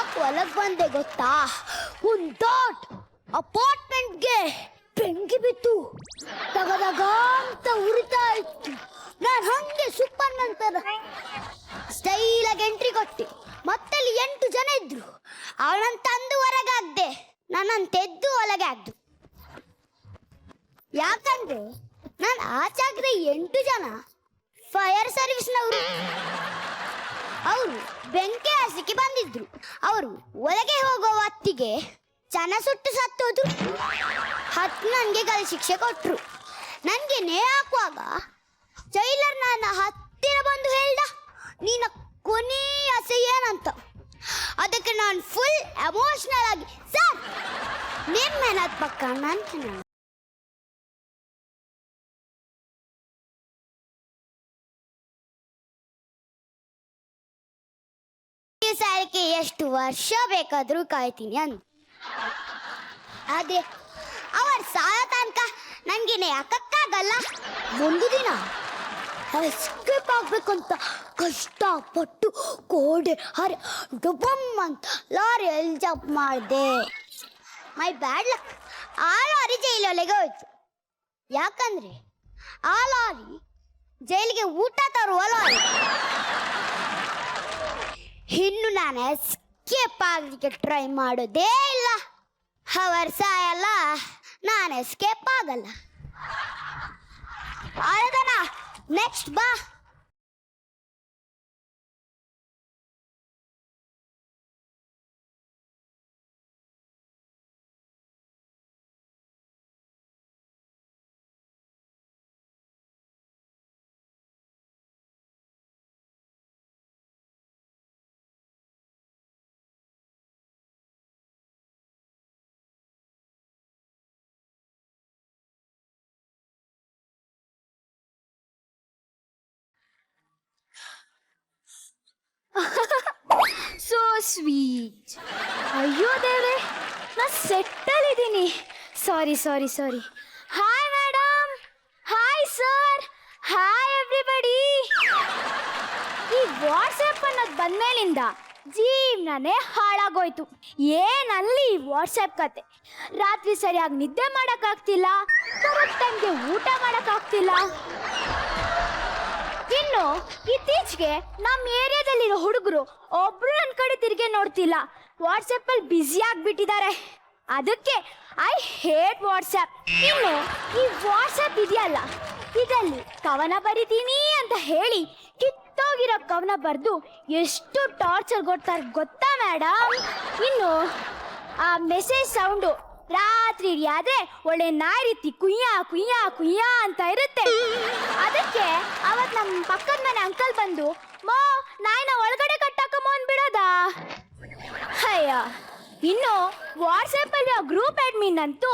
ಯಾಕೆ ಒಳಗ್ ಬಂದೆ ಗೊತ್ತಾ? ಒಂದು ದೊಡ್ಡ ಅಪಾರ್ಟ್ಮೆಂಟ್ಗೆ ಬೆಂಕಿ ಬಿತ್ತು. ತಗದಾಗ ಅಂತ ಉರಿತಾ ಇತ್ತು. ನಾನು ಹಂಗೆ ಸೂಪರ್ ಮ್ಯಾನ್ ತರ ಸ್ಟೈಲಾಗಿ ಎಂಟ್ರಿ ಕೊಟ್ಟೆ. ಮತ್ತಲ್ಲಿ 8 ಜನ ಇದ್ರು. ಅವನನ್ನು ತಂದು ಹೊರಗಾಗ್ದೆ, ನನ್ನನ್ನು ತೆದ್ದು ಒಳಗೆ ಆಗ್ದು. ಯಾಕಂದ್ರೆ ನಾನು ಆಚಾಗ್ರೆ 8 ಜನ ಫೈರ್ ಸರ್ವಿಸ್ನವರು. ಅವರು ಬೆಂಕಿ ಹಸಿಕ್ಕೆ ಬಂದಿದ್ರು. ಅವರು ಒಳಗೆ ಹೋಗೋ ಹೊತ್ತಿಗೆ ಜನ ಸುಟ್ಟು ಸತ್ತೋದ್ರು. 10 ನನಗೆ ಗಲ್ಲು ಶಿಕ್ಷೆ ಕೊಟ್ರು. ನನಗೆ ನೇ ಹಾಕುವಾಗ ಜೈಲರ್ ನನ್ನ ಹತ್ತಿರ ಬಂದು ಹೇಳ್ದ, ನೀನ ಕೊನೆಯ ಆಸೆ ಏನಂತ. ಅದಕ್ಕೆ ನಾನು ಫುಲ್ ಎಮೋಷನಲ್ ಆಗಿ, ಸರ್ ನಿಮ್ಮ ಮೆಹನತ್ ಪಕ್ಕ ನನ್ನ ಸಾರಿಗೆ ಎಷ್ಟು ವರ್ಷ ಬೇಕಾದ್ರೂ ಕಾಯ್ತೀನಿ ಅಂದ. ಅದೇ ಅವರ ಸಾಯ ತನಕ ನನಗೇನೆ ಯಾಕಕ್ಕಾಗಲ್ಲ. ಒಂದು ದಿನ ಎಸ್ಕೇಪ್ ಆಗ್ಬೇಕಂತ ಕಷ್ಟಪಟ್ಟು ಕೋಡೆ ಹರಿ ಡುಬಮ್ ಅಂತ ಲಾರಿಯಲ್ಲಿ ಜಂಪ್ ಮಾಡಿದೆ. ಮೈ ಬ್ಯಾಡ್ ಲಕ್, ಆ ಲಾರಿ ಜೈಲೊಳಗೆ ಹೋಯ್ತು. ಯಾಕಂದ್ರೆ ಆ ಲಾರಿ ಜೈಲಿಗೆ ಊಟ ತರುವ ಲಾರಿ. ಇನ್ನು ನಾನು ಎಸ್ಕೇಪ್ ಆಗಲಿಕ್ಕೆ ಟ್ರೈ ಮಾಡೋದೇ ಇಲ್ಲ. ಅವರ ಸಾಯಲ್ಲ, ನಾನು ಎಸ್ಕೇಪ್ ಆಗಲ್ಲ. ಆಳದನ ನೆಕ್ಸ್ಟ್ ಬಾ. So sweet. ಅಯ್ಯೋ ದೇವ್ರೆ, ನಾ ಸೆಟ್ಟಲ್ ಇದ್ದೀನಿ. Sorry. Hi madam, hi sir, hi everybody. ಈ ವಾಟ್ಸಪ್ ಅನ್ನೋದು ಬಂದ್ಮೇಲಿಂದ ಜೀವನನೇ ಹಾಳಾಗೋಯ್ತು. ಏನಲ್ಲಿ ವಾಟ್ಸಪ್ ಕತೆ. ರಾತ್ರಿ ಸರಿಯಾಗಿ ನಿದ್ದೆ ಮಾಡೋಕ್ಕಾಗ್ತಿಲ್ಲ, ಕರೆಕ್ಟ್ ಟೈಮ್ಗೆ ಊಟ ಮಾಡೋಕ್ಕಾಗ್ತಿಲ್ಲ. ಇನ್ನು ಇತ್ತೀಚೆಗೆ ನಮ್ಮ ಏರಿಯಾದಲ್ಲಿರೋ ಹುಡುಗರು ಒಬ್ರು ನನ್ನ ಕಡೆ ತಿರುಗಿ ನೋಡ್ತಿಲ್ಲ. ವಾಟ್ಸಪ್ ಅಲ್ಲಿ ಬ್ಯುಸಿ ಆಗಿಬಿಟ್ಟಿದ್ದಾರೆ. ಅದಕ್ಕೆ ಐ ಹೇಟ್ ವಾಟ್ಸಪ್. ಇನ್ನು ಈ ವಾಟ್ಸಪ್ ಇದೆಯಲ್ಲ, ಇದರಲ್ಲಿ ಕವನ ಬರಿತೀನಿ ಅಂತ ಹೇಳಿ ಕಿತ್ತೋಗಿರೋ ಕವನ ಬರೆದು ಎಷ್ಟು ಟಾರ್ಚರ್ ಕೊಡ್ತಾರೆ ಗೊತ್ತಾ ಮೇಡಮ್. ಇನ್ನು ಆ ಮೆಸೇಜ್ ಸೌಂಡು ರಾತ್ರಿ ಆದ್ರೆ ಒಳ್ಳೆ ನಾಯಿ ರೀತಿ ಕುಯ್ಯ ಕುಯ್ಯ ಕುಯ್ಯ ಅಂತ ಇರುತ್ತೆ. ಅದಕ್ಕೆ ಅವತ್ ನಮ್ಮ ಪಕ್ಕದ ಮನೆ ಅಂಕಲ್ ಬಂದು, ಮೋ ನಾಯಿನ ಒಳಗಡೆ ಕಟ್ಟಾಕಮ್ಮ ಅಂದ್ಬಿಡೋದ. ಅಯ್ಯ, ಇನ್ನು ವಾಟ್ಸಪ್ ಅಲ್ಲಿ ಗ್ರೂಪ್ ಅಡ್ಮಿನ್ ಅಂತೂ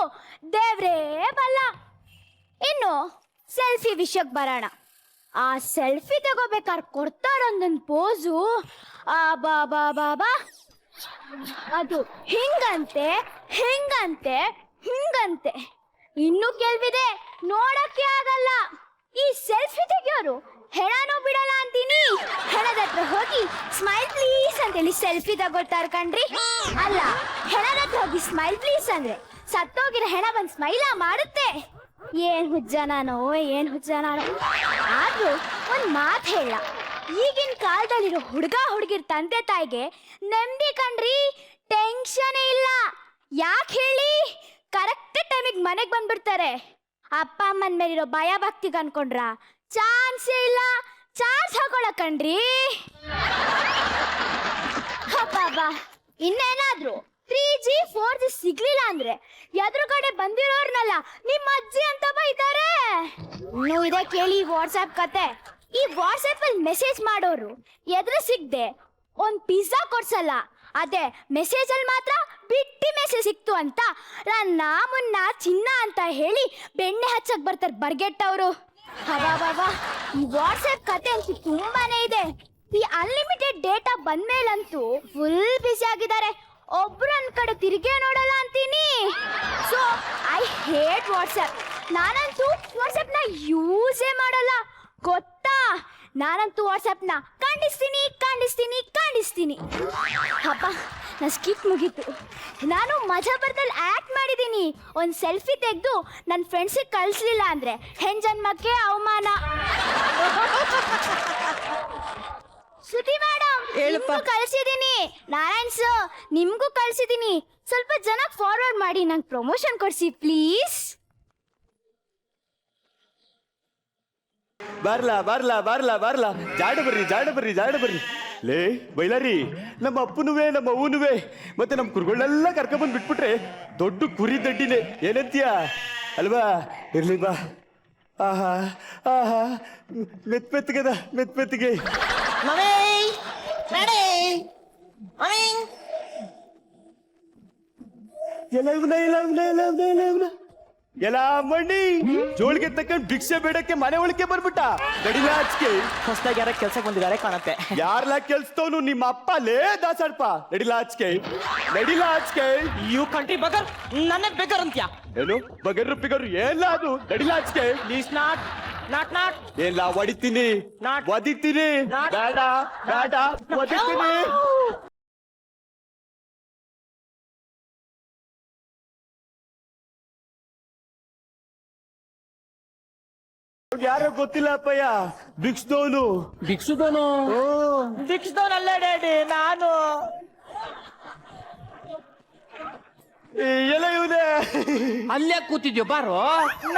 ದೇವ್ರೇ ಬಲ್ಲ. ಇನ್ನು ಸೆಲ್ಫಿ ವಿಷಯಕ್ಕೆ ಬರೋಣ. ಆ ಸೆಲ್ಫಿ ತಗೋಬೇಕಾದ್ರೆ ಕೊಡ್ತಾರೊಂದೊಂದು ಪೋಸು, ಬಾ ಬಾ ಬಾ ಬಾ, ಅದು ಹಿಂಗಂತೆ ಹಿಂಗಂತೆ. ಇನ್ನು ಕೆಲವಿದೆ ನೋಡಕ್ಕೆ ಆಗಲ್ಲ. ಈ ಸೆಲ್ಫಿ ತೆಗಿಯೋರು ಹೆಣನೂ ಬಿಡಲ್ಲ ಅಂತೀನಿ. ಹೆಣದ ಹತ್ರ ಹೋಗಿ ಸ್ಮೈಲ್ ಪ್ಲೀಸ್ ಅಂತೇಳಿ ಸೆಲ್ಫಿ ತಗೊಳ್ತಾರ ಕಣ್ರಿ. ಅಲ್ಲ, ಹೆಣದ ಹತ್ರ ಹೋಗಿ ಸ್ಮೈಲ್ ಪ್ಲೀಸ್ ಅಂದ್ರೆ ಸತ್ತೋಗಿರೋ ಹೆಣ ಬಂದು ಸ್ಮೈಲ ಮಾಡುತ್ತೆ. ಏನ್ ಹುಜ್ಜ ನಾನು. ಆದ್ರೂ ಒಂದ್ ಮಾತು ಹೇಳ, ಈಗಿನ ಕಾಲದಲ್ಲಿರೋ ಹುಡುಗಿರ್ ತಂದೆ ತಾಯಿಗೆ ನೆಮ್ಮದಿ ಕಣ್ರಿ, ಟೆನ್ಷನೇ ಇಲ್ಲ. ಯಾಕೆ ಹೇಳಿ? ಕರೆಕ್ಟ್ ಟೈಮಿಗೆ ಮನೆಗೆ ಬಂದ್ಬಿಡ್ತಾರೆ. ಅಪ್ಪ ಅಮ್ಮನ ಮೇಲಿರೋ ಭಯ ಭಕ್ತಿಗೆ ಅನ್ಕೊಂಡ್ರ ಚಾನ್ಸೇ ಇಲ್ಲ. ಚಾರ್ಜ್ ಹಾಕೊಳಕಣ್ರಿ. ಅಪ್ಪ ಇನ್ನೇನಾದ್ರು 3G 4G ಸಿಗ್ಲಿಲ್ಲ ಅಂದ್ರೆ ಎದುರುಗಡೆ ಬಂದಿರೋರ್ನಲ್ಲ ನಿಮ್ಮ ಅಜ್ಜಿ ಅಂತ ಬೈತಾರೆ. ನೀವು ಇದೇ ಕೇಳಿ ವಾಟ್ಸ್ಆಪ್ ಕತೆ. ಈ ವಾಟ್ಸ್ಆಪ್ ಅಲ್ಲಿ ಮೆಸೇಜ್ ಮಾಡೋರು ಎದುರು ಸಿಗದೆ ಒಂದ್ ಪಿಜ್ಜಾ ಕೊಡ್ಸಲ್ಲ. ಅದೇ ಮೆಸೇಜ್ ಅಲ್ಲಿ ಮಾತ್ರ ಬಿಟ್ಟಿ ಮೆಸೇಜ್ ಸಿಕ್ತು ಅಂತ ನನ್ನ ಮುನ್ನ ಚಿನ್ನ ಅಂತ ಹೇಳಿ ಬೆಣ್ಣೆ ಹಚ್ಚಕ್ ಬರ್ತಾರೆ ಬರ್ಗೆಟ್ಟವರು. ಹವಾ ಈ ವಾಟ್ಸ್ಆಪ್ ಕತೆ ಅಂತೂ ತುಂಬಾನೇ ಇದೆ. ಈ ಅನ್ಲಿಮಿಟೆಡ್ ಡೇಟಾ ಬಂದ್ಮೇಲಂತೂ ಫುಲ್ ಬಿಸಿ ಆಗಿದ್ದಾರೆ. ಒಬ್ರು ನನ್ನ ಕಡೆ ತಿರುಗೇ ನೋಡಲ್ಲ ಅಂತೀನಿ. So I hate WhatsApp. ನಾನಂತೂ ವಾಟ್ಸ್ಆಪ್ನ ಯೂಸೇ ಮಾಡಲ್ಲ ಗೊತ್ತಾ. ನಾನಂತೂ ವಾಟ್ಸ್ಆಪ್ನ ಖಂಡಿಸ್ತೀನಿ. ಅಪ್ಪ ನನ್ನ ಸ್ಕಿಟ್ ಮುಗೀತು. ನಾನು ಮಜಾ ಬರ್ದಲ್ಲಿ ಆಕ್ಟ್ ಮಾಡಿದ್ದೀನಿ. ಒಂದು ಸೆಲ್ಫಿ ತೆಗೆದು ನನ್ನ ಫ್ರೆಂಡ್ಸಿಗೆ ಕಳಿಸ್ಲಿಲ್ಲ ಅಂದ್ರೆ ಹೆಣ್ಜನ್ಮಕ್ಕೆ ಅವಮಾನ. ಶ್ರುತಿ ಮೇಡಮ್ ನಿಮ್ಗೂ ಕಳ್ಸಿದೀನಿ. ನಾರಾಯಣ್ ಸರ್ ನಿಮ್ಗೂ ಕಳ್ಸಿದೀನಿ. ಸ್ವಲ್ಪ ಜನಕ್ಕೆ ಫಾರ್ವರ್ಡ್ ಮಾಡಿ ನಂಗೆ ಪ್ರಮೋಷನ್ ಕೊಡ್ಸಿ ಪ್ಲೀಸ್. ಬರ್ಲಾ ಬರ್ಲಾ ಬರ್ಲಾ ಬರ್ಲಾ ಜಾಡ ಬರ್ರಿ ಲೇ ಬೈಲಾರಿ, ನಮ್ಮ ಅಪ್ಪನುವೆ ನಮ್ಮ ಅವ್ವನುವೆ ಮತ್ತೆ ನಮ್ಮ ಕುರುಗಳನ್ನೆಲ್ಲ ಕರ್ಕೊಂಡ್ಬಂದು ಬಿಟ್ಬಿಟ್ರೆ ದೊಡ್ಡ ಕುರಿ ದಡ್ಡಿನೇ, ಏನಂತೀಯ ಅಲ್ವಾ? ಇರ್ಲಿ ಬಾ. ಆಹಾ ಆಹಾ ಮೆತ್ಮೆತ್ತಿಗೆ ಎಲ್ಲ ಮಣ್ಣಿ ಜೋಳಿಗೆ ತಕೊಂಡ್ ಭಿಕ್ಷೆ ಬೇಡಕ್ಕೆ ಮನೆ ಒಳಗೆ ಬರ್ಬಿಟ್ಟ. ಗಡಿಲ ಹಚ್ಕೆ ಹೊಸದಾಗಿ ಯಾರ ಕೆಲ್ಸಕ್ಕೆ ಬಂದಿದ್ದಾರೆ ಕಾಣತ್ತೆ. ಯಾರ್ಲಾ ಕೆಲ್ಸದವನು? ನಿಮ್ಮ ಅಪ್ಪ ಲೇ ದಾಸಡ್ಪ. ನಡಿಲ ಹಚ್ಕೆ ಯು ಕಂಟ್ರಿ ಬಗರ್, ನನ್ನ ಬೆಗರ್ ಅಂತ್ಯಾ? ಏನು ಬಗರ್ರು ಪಿಗರ್ರು ಎಲ್ಲ ಅದು? ನಡಿಲ ಹಚ್ಕೆ. ಪ್ಲೀಸ್ ನಾಟ್ ಎಲ್ಲ ಹೊಡಿತೀನಿ, Not. ಒದಿತೀನಿ. Not. ಬೇಡ ಒದಿತೀನಿ. ಯಾರೋ ಗೊತ್ತಿಲ್ಲ ಅಪ್ಪಯ್ಯ, ಭಿಕ್ಷದವನು. ಭಿಕ್ಷದವನಲ್ಲೇ ಡ್ಯಾಡಿ, ನಾನು. ಎಲ್ಲ ಇವನೇ ಅಲ್ಲೇ ಕೂತಿದ್ಯೋ ಬಾರೋ.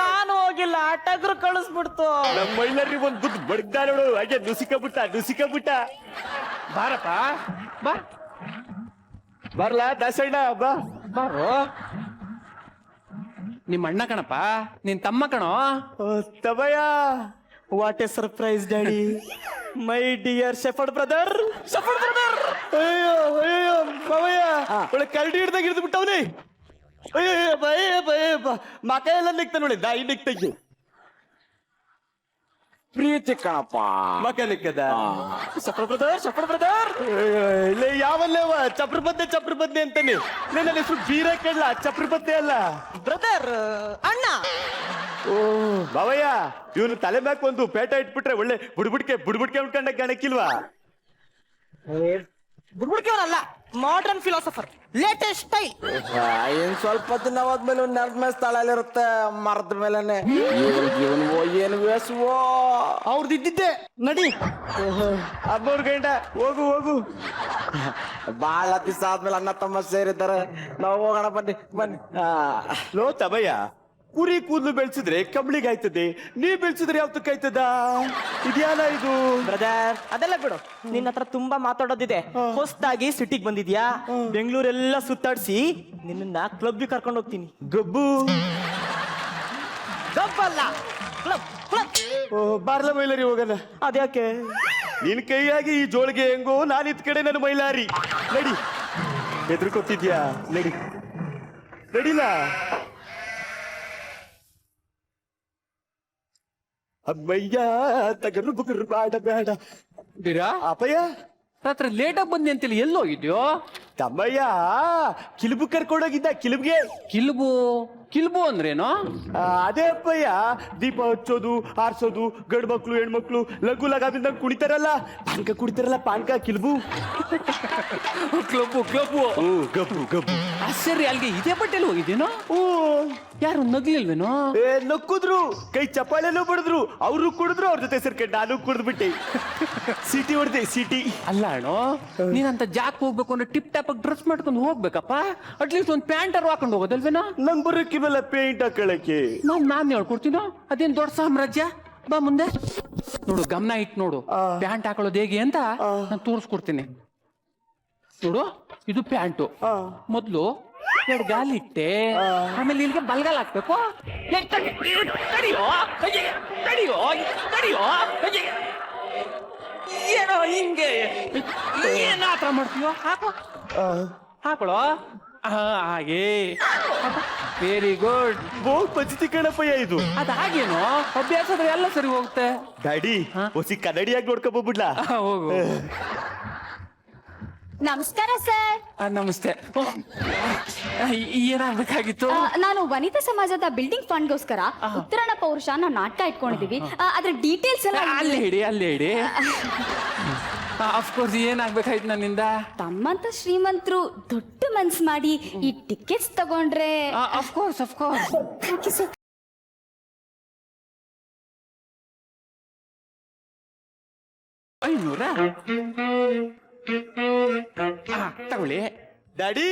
ನಾನು ಹೋಗಿಲ್ಲ, ಟಗ್ರು ಕಳಿಸ್ಬಿಡ್ತು. ನಮ್ಮ ಮೈಲರಿ ಒಂದ್ ಬುದ್ಧ ಬಡ್ದ ನೋಡು, ಹಾಗೆ ನುಸಿಕಬಿಟ್ಟ. ಬಾರಪ್ಪ ಬಾ ಬರ್ಲಾ ದಾಸಣ್ಣ ಬಾ. ಬಾರೋ. ನಿಮ್ಮ ಅಣ್ಣ ಕಣಪ್ಪ, ನಿನ್ ತಮ್ಮ ಕಣೋ. ತಬಯ್ಯ, what a surprise daddy, my dear shepherd brother. ಅಯ್ಯೋ ಬಾವಯ್ಯ, ಒಳ್ಳೆ ಕರಡಿ ಹಿಡ್ದಾಗ ಹಿಡಿದು ಬಿಟ್ಟವನಿ. ಅಯ್ಯೋ ಮಕ ಎಲ್ಲ ನಿಕ್ತ ನೋಡಿ, ದಾಯಿ ನಿಕ್ತಯ್ಯ. ಪ್ರೀತಿ ಕಣಪ್ಪ, ಮಕ ನಿಕ್ಕದ. ಶಫರ್ ಬ್ರದರ್ ಇಲ್ಲ ಯಾವಲ್ಲೇವ ಚಪ್ರ ಬದ್ದೆ ಅಂತಾನೆ. ನನ್ನ ಹೆಸರು ಬೀರ ಕೇಳಲ್ಲ, ಚಪ್ರ ಬದ್ದೆ ಅಲ್ಲ ಬ್ರದರ್, ಅಣ್ಣ. ಓ ಬಾವಯ್ಯ, ಇವನು ತಲೆ ಮ್ಯಾಕ್ ಒಂದು ಪೇಟ ಇಟ್ಬಿಟ್ರೆ ಒಳ್ಳೆ ಬುಡ್ಬುಡ್ಕೆ ಉಳ್ಕೊಂಡ ಗಣಕ್ಕಿಲ್ವಾ? ಬುಡ್ಬುಡ್ಕೆವನಲ್ಲ, ಮಾಡರ್ನ್ ಫಿಲಾಸಫರ್, ಲೇಟೆಸ್ಟ್ ಸ್ಟೈಲ್. ಏನ್ ಸ್ವಲ್ಪ ದಿನ ಹೋದ್ಮೇಲೆ ಒಂದು ನೆಲದ ಮೇಲೆ ಸ್ಥಳಲ್ಲಿರುತ್ತೆ, ಮರದ ಮೇಲೆನೆ. ಇವನು ಏನು ವೇಸುವೋ ಅವ್ರದ್ದು ಇದ್ದಿದ್ದೆ. ನಡಿ ಅಮ್ಮವ್ರ ಗಂಡ, ಹೋಗು. ಬಾಳ ದಿವಸ ಆದ್ಮೇಲೆ ಅಣ್ಣ ತಮ್ಮ ಸೇರಿದ್ದಾರೆ, ನಾವು ಹೋಗೋಣ ಬನ್ನಿ. ಲೋ ತಬಯ್ಯ, ಕುರಿ ಕೂದಲು ಬೆಳೆಸಿದ್ರೆ ಕಂಬಳಿಗೆ ಆಯ್ತದೆ, ನೀ ಬೆಳೆಸಿದ್ರೆ ಯಾವ್ದಕ್ಕಾಯ್ತದ? ಇದ್ಯಾಲ ಇದು? ಬ್ರದರ್ ಅದೆಲ್ಲ ಬಿಡು, ನಿನ್ನ ಹತ್ರ ತುಂಬಾ ಮಾತಾಡೋದಿದೆ. ಹೊಸದಾಗಿ ಸಿಟಿಗೆ ಬಂದಿದ್ಯಾ, ಬೆಂಗಳೂರೆಲ್ಲ ಸುತ್ತಾಡ್ಸಿ ನಿನ್ನ ಕ್ಲಬ್ಗೆ ಕರ್ಕೊಂಡು ಹೋಗ್ತೀನಿ. ಗಬ್ಬು ಗಬ್ಬಲ್ಲ, ಕ್ಲಬ್. ಬಾರ್ಲ ಮೈಲಾರಿ ಹೋಗಲ್ಲ. ಅದ್ಯಾಕೆ? ನಿನ್ ಕೈಯಾಗಿ ಈ ಜೋಳಿಗೆ ಹೆಂಗೋ, ನಾನು ಇದ್ ಕಡೆ ನನ್ನ ಮೈಲಾರಿ. ನಡಿ, ಹೆದರ್ಕೊತಿದ್ಯಾ? ನಡಿಲ. ಅಮ್ಮಯ್ಯ ತಗರು ಬುಗರು ಬೇಡ. ಬೀರಾ, ಅಪ್ಪಯ್ಯ ರಾತ್ರಿ ಲೇಟಾಗಿ ಬಂದಿ ಅಂತೇಳಿ ಎಲ್ಲೋಗಿದ್ಯೋ? ತಮ್ಮಯ್ಯ ಕಿಲ್ಬು ಕರ್ಕೊಂಡೋಗಿದ್ದ. ಕಿಲ್ಬು ಅಂದ್ರೇನು? ಅದೇ ಅಪ್ಪಯ್ಯ, ದೀಪ ಹಚ್ಚೋದು, ಆರ್ಸೋದು, ಗಂಡು ಮಕ್ಳು ಹೆಣ್ಮಕ್ಳು ಲಘು ಲಗಾದಿಂದ ಕುಣಿತಾರಲ್ಲ, ಪಾನ್ಕ ಕಿಲ್ಬು. ಗಬ್ಬು. ಸರಿ, ಅಲ್ಲಿಗೆ ಇದೇ ಬಟ್ಟೆಲಿ ಹೋಗಿದ್ದೀನೋ? ಯಾರು ನಗ್ಲಿಲ್ವೇನೋ? ನಕ್ಕುದ್ರು, ಕೈ ಚಪ್ಪಾಳೆನೂ ಬಡಿದ್ರು, ಅವರು ಕುಡಿದ್ರು, ಅವ್ರ ಜೊತೆ ಸೇರ್ಕೊಂಡು ನಾನು ಕುಡಿದ್ಬಿಟ್ಟೆ. ಸಿಟಿ ಹೊಡೆದೆ, ಸಿಟಿ. ಅಲ್ಲ ಅಣ್ಣೋ, ನೀನಂತ ಜಾಕ್ ಹೋಗ್ಬೇಕು ಅಂದ್ರೆ ಟಿಪ್ ಟಾಪ್ ಡ್ರೆಸ್ ಮಾಡ್ಕೊಂಡು ಹೋಗ್ಬೇಕಪ್ಪ. ಅಟ್ಲೀಸ್ಟ್ ಒಂದು ಪ್ಯಾಂಟರ್ ಹಾಕೊಂಡು ಹೋಗೋದಲ್ವೇನೋ? ನಂಗೆ ಬರೋಕ್ಕಿವಲ್ಲ ಪೇಂಟ್ ಹಾಕೊಳ್ಳಕ್ಕೆ. ನಾನು ಹೇಳ್ಕೊಡ್ತೀನೋ, ಅದೇನ್ ದೊಡ್ಡ ಸಾಮ್ರಾಜ್ಯ. ಬಾ ಮುಂದೆ ನೋಡು, ಗಮನ ಇಟ್ಟು ನೋಡು, ಪ್ಯಾಂಟ್ ಹಾಕೊಳ್ಳೋದು ಹೇಗೆ ಅಂತ ನಾನು ತೋರಿಸ್ಕೊಡ್ತೀನಿ. ನೋಡು, ಇದು ಪ್ಯಾಂಟು. ಮೊದ್ಲು ಎರಡು ಗಾಲಿ ಇಟ್ಟೆ, ಆಮೇಲೆ ಇಲ್ಲಿಗೆ ಬಲ್ಗಾಲ್ ಹಾಕ್ಬೇಕು. ಏನೋ ಹಿಂಗೆ ಏನ್ ಆತರ ಮಾಡ್ತೀಯೋ? ಹಾಕೊಳ್ಳೋ. ಹಾಗೆ, ವೆರಿ ಗುಡ್. ಪಚಿತಿ ಕಣಪ್ಪಯ್ಯ ಇದು. ಅದಾಗೇನೋ ಅಭ್ಯಾಸದ್ರೆ ಎಲ್ಲ ಸರಿ ಹೋಗುತ್ತೆ. ಡ್ಯಾಡಿ ಹೊಸಿ ಕನ್ನಡಿಯಾಗಿ ನೋಡ್ಕೊಬೋಗ್ಬಿಡ್ಲಾ? ಹೋಗು. ನಮಸ್ಕಾರ ಸರ್. ನಮಸ್ತೆ. ಏನಾಗಬೇಕಾಗಿತ್ತು? ನಾನು ವನಿತಾ ಸಮಾಜದ ಬಿಲ್ಡಿಂಗ್ ಫಂಡ್ಗೋಸ್ಕರ ಉತ್ತರಾಯಣ ಪೌರುಷ ನಾಟಕ ಇಟ್ಕೊಂಡಿದೀವಿ. ಅದ್ರ ಡೀಟೇಲ್ಸ್ ಎಲ್ಲ ಅಲ್ಲೇ ಹಿಡಿ. ಅಫ್ಕೋರ್ಸ್ ಏನಾಗ್ಬೇಕಾಯ್ತು ನನ್ನಿಂದ? ತಮ್ಮಂತ ಶ್ರೀಮಂತರು ದೊಡ್ಡ ಮನ್ಸ್ ಮಾಡಿ ಈ ಟಿಕೆಟ್ಸ್ ತಗೊಂಡ್ರೆ of course of course. Thank you sir. 500 ತಗೊಳ್ಳಿ. ಡ್ಯಾಡಿ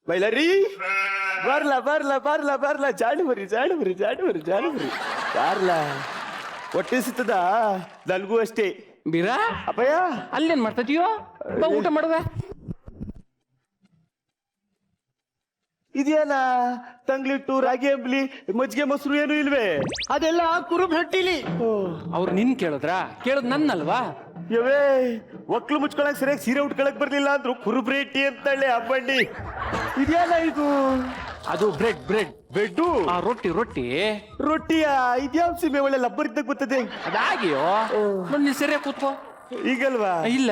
ಬೈಲರಿ ಬರ್ಲ ಜಾಡು ಬರ್ರಿ ಬಾರ್ಲ. ಹೊಟ್ಟೆ ಸಿತ್ತದ ನನ್ಗೂ ಅಷ್ಟೇ. ಬೀರಾ ಅಪ್ಪಯ್ಯ ಅಲ್ಲೇನ್ ಮಾಡ್ತಿದ್ಯೋ? ಬಾ ಊಟ ಮಾಡುವ. ಇದೇನ ತಂಗ್ಲಿಟ್ಟು ರಾಗಿ ಅಂಬ್ಲಿ ಮಜ್ಜಿಗೆ ಮೊಸರು ಏನು ಇಲ್ವೇ? ಅದೆಲ್ಲ ಕುರುಬ್ ಹಟ್ಟಿಲಿ. ಅವ್ರು ನಿನ್ ಕೇಳಿದ್ರಾ? ಕೇಳದ್ ನನ್ನಲ್ವಾ? ಯವೇ ಒಕ್ಲು ಮುಚ್ಕೊಳಕ್ ಸರಿಯಾಗಿ ಸೀರೆ ಉಟ್ಕೊಳಕ್ ಬರ್ಲಿಲ್ಲ ಅಂದ್ರು ಕುರುಬ್ರೇಟಿ ಅಂತಳ್ಳೆ ಅಬ್ಬಂಡಿ. ಇದೇನ ಇದು? ಅದು ಬ್ರೆಡ್ ಬ್ರೆಡ್ ಬೆಡ್ಡು ರೊಟ್ಟಿಯ ಇದ್ಯಾವ ಸೀಮೆ ಒಳ್ಳೆ ಲಬ್ಬರ್ ಇದ್ದಾಗ ಬರ್ತದೆ. ಅದಾಗಿಯೋ ನೋಡಿ ಸರಿಯಾಗಿ ಕೂತ್ಕೋ. ಈಗಲ್ವಾ? ಇಲ್ಲ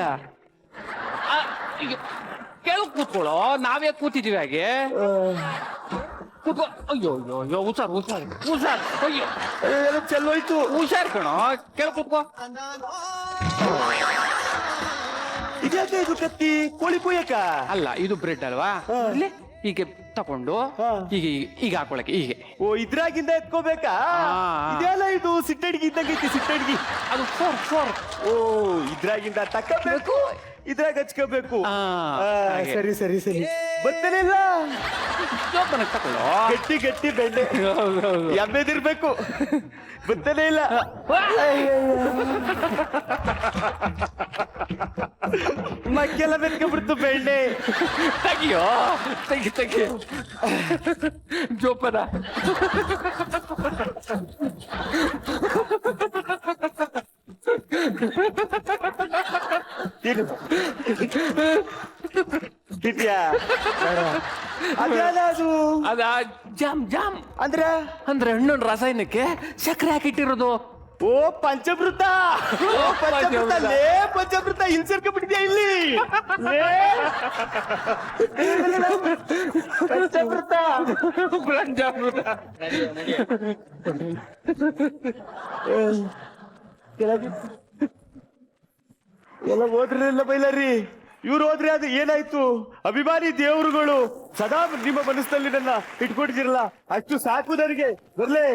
ಕೆಳಗ್ ಕೂತ್ಕೊಳ್ಳೋ, ನಾವೇ ಕೂತಿದೀವಿ ಹಾಗೆ. ಕೂತ್ಕೋ. ಅಯ್ಯೋ ಅಯ್ಯೋ ಅಯ್ಯೋ ಹುಷಾರ್ ಅಯ್ಯೋ ಚೆಲ್ಲೋಯ್ತು. ಹುಷಾರ್ ಕಣೋ, ಕೆಳಗ್ ಕೂತ್ಕೋ. ಇದ್ಯಾಕೆ ಇದು ಕತ್ತಿ? ಕೋಳಿ ಕೊಯ್ಯಕ ಅಲ್ಲ, ಇದು ಬ್ರೆಡ್ ಅಲ್ವಾ? ಇರ್ಲಿ, ಹೀಗೆ ತಕೊಂಡು ಈಗ ಹಾಕೊಳಕ್ಕೆ ಹೀಗೆ. ಓ ಇದ್ರಾಗಿಂದ ಎತ್ಕೋಬೇಕಾ? ಇದೆಲ್ಲ ಇದು ಸಿಟ್ಟಡ್ಗಿ ಇದ್ದಂಗೈತಿ. ಸಿಟ್ಟಡ್ಗಿ ಅದು ಫೋರ್. ಓ ಇದ್ರಾಗಿಂದ ತಕ್ಕಬೇಕು, ಇದ್ರಾಗ ಹಚ್ಕೋಬೇಕು. ಸರಿ ಬರ್ತೇನೆ ಇಲ್ಲ. ಜೋಪಾನ ತಕೊಳ್ಳೋ. ಗಟ್ಟಿ ಬೆಣ್ಣೆ ಎಮ್ಮೆದಿರ್ಬೇಕು. ಬರ್ತೇನೆ ಇಲ್ಲ. ಮಕ್ಕೆಲ್ಲ ಬೆನ್ಕೊಂಡ್ಬಿಡ್ತು ಬೆಣ್ಣೆ. ತೆಗಿಯೋ, ತೆಗಿ ಜೋಪಾನ. ತಿಂದ್ಯಾ? ಅದ್ಯಾದ ಅದು? ಅದ ಜಾಮ್ ಅಂದ್ರೆ ಹಣ್ಣಿನ ರಾಸಾಯನಿಕಕ್ಕೆ ಸಕ್ಕರೆ ಹಾಕಿಟ್ಟಿರೋದು. ಓ ಪಂಚಮೃತ. ಪಂಚಮೃತ ಇಲ್ಲಿ ಸೇರ್ಕೊಂಡ್ಬಿಟ್ಟಿದ್ಯಾ ಇಲ್ಲಿ? ಪಂಚಮೃತ ಎಲ್ಲ ಹೋದ್ರಿಲ್ಲ ಬೈಲರಿ. ಇವ್ರು ಹೋದ್ರೆ ಅದು ಏನಾಯ್ತು? ಅಭಿಮಾನಿ ದೇವರುಗಳು ಸದಾ ನಿಮ್ಮ ಮನಸ್ಸಿನಲ್ಲಿ ನನ್ನ ಇಟ್ಕೊಂಡಿದ್ದೀರಲ್ಲ, ಅಷ್ಟು ಸಾಕು ನನಗೆ. ಬರ್ಲೇ